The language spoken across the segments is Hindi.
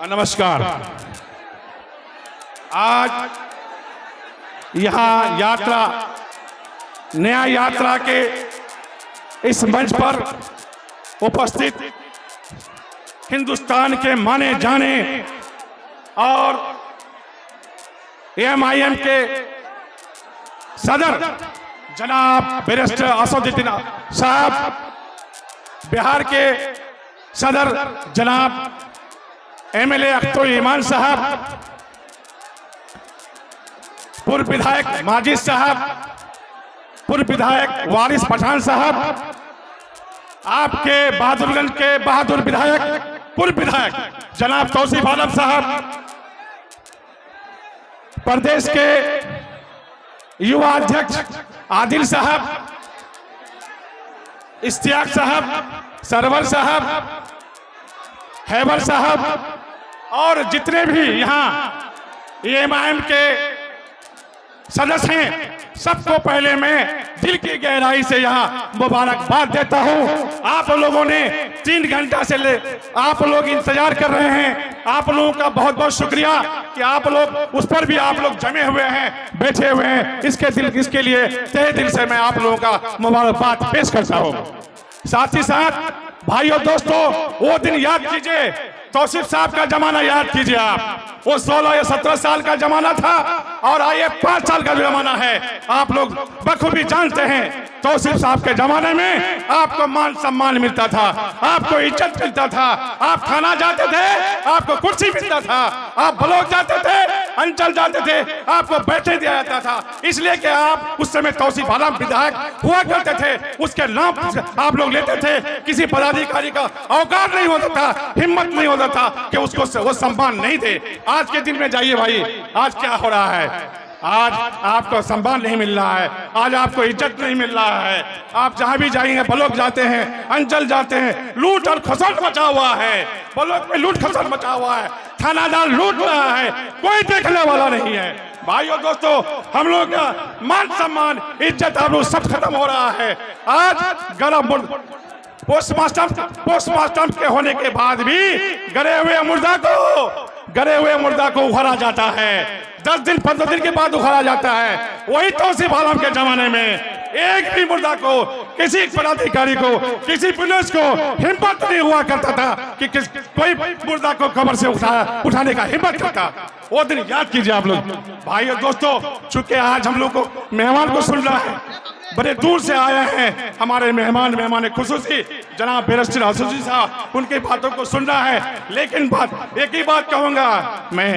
नमस्कार। आज यहाँ यात्रा नया यात्रा के इस मंच पर उपस्थित हिंदुस्तान के माने जाने और एएमआईएम के सदर जनाब बैरिस्टर असदुद्दीन साहब, बिहार के सदर जनाब एमएलए अख्तर ईमान साहब, पूर्व विधायक माजिद साहब, पूर्व विधायक वारिस पठान साहब, आपके बहादुरगंज के बहादुर विधायक पूर्व विधायक जनाब तौसीफ आलम साहब, प्रदेश के युवा अध्यक्ष आदिल साहब, इश्तियाक साहब, सरवर साहब, हैबर साहब और जितने भी यहाँ एएमआईएम के सदस्य हैं, सबको पहले मैं दिल की गहराई से यहाँ मुबारकबाद देता हूँ। आप लोगों ने 3 घंटा से आप लोग इंतजार कर रहे हैं। आप लोगों का बहुत बहुत शुक्रिया कि आप लोग उस पर भी आप लोग जमे हुए हैं, बैठे हुए हैं। इसके लिए तहे दिल से मैं आप लोगों का मुबारकबाद पेश करता हूँ। साथ ही साथ भाइयों दोस्तों, वो दिन याद कीजिए, तौसीफ साहब का जमाना याद कीजिए। आप वो 16 या 17 साल का जमाना था और ये 5 साल का जमाना है। आप लोग बखूबी जानते हैं, तौसीफ साहब के जमाने में आपको मान सम्मान मिलता था, आपको इज्जत मिलता था, आप थाना जाते थे आपको कुर्सी मिलता था, आप ब्लॉक जाते थे, अंचल जाते थे आपको बैठने दिया जाता था। इसलिए कि आप उस समय तौसीफ आलम विधायक हुआ करते थे, उसके नाम आप लोग लेते थे। किसी पदाधिकारी का औकात नहीं होता था, हिम्मत नहीं होता था कि उसको वो सम्मान नहीं दे। आज के दिन में जाइए भाई, आज क्या हो रहा है? आज आपको सम्मान नहीं मिल रहा है, आज आपको इज्जत नहीं मिल रहा है। आप जहां भी जाएंगे, ब्लॉक जाते हैं, अंचल जाते हैं, लूट और खसल मचा हुआ है। ब्लॉक में लूट खसल मचा हुआ है, थानादार लूट रहा है, कोई देखने वाला नहीं है। भाइयों दोस्तों, हम लोग का मान सम्मान इज्जत आप लोग सब खत्म हो रहा है। आज गरम पोस्टमास्टर के होने के बाद भी गरे हुए मुर्दा को उखाड़ा जाता है। 10 दिन 15 दिन के बाद उखाड़ा जाता है। वही तौसीफ आलम के जमाने में एक भी मुर्दा को, किसी पदाधिकारी को, किसी पुलिस को हिम्मत नहीं हुआ करता था कि कोई मुर्दा को कब्र से उठाने का हिम्मत करता। वो दिन याद कीजिए आप लोग। भाइयों दोस्तों, चूंकि आज हम लोग को मेहमान को सुन रहा है, बड़े दूर से आए हैं हमारे मेहमान खुसूसी जनाब बैरिस्टर असदुद्दीन साहब, उनकी बातों को सुन रहा है। लेकिन एक ही बात कहूंगा मैं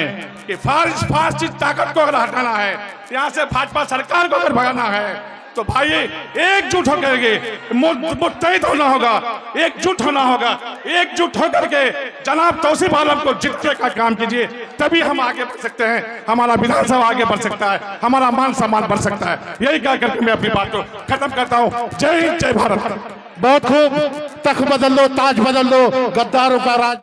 कि फारसी ताकत को अगर हटाना है, यहाँ से भाजपा सरकार को अगर भगाना है, तो भाई एकजुट होकर मुत्तहिद होना होगा, एकजुट होना होगा। एकजुट होकर के जनाब तौसीफ आलम को जितने का काम कीजिए, तभी हम आगे बढ़ सकते हैं, हमारा विधानसभा आगे बढ़ सकता है, हमारा मान सम्मान बढ़ सकता है। यही कह करके मैं अपनी बात को खत्म करता हूँ। जय हिंद, जय भारत। बहुत खूब। तख्त बदल दो, ताज बदल दो, गद्दारों का राज।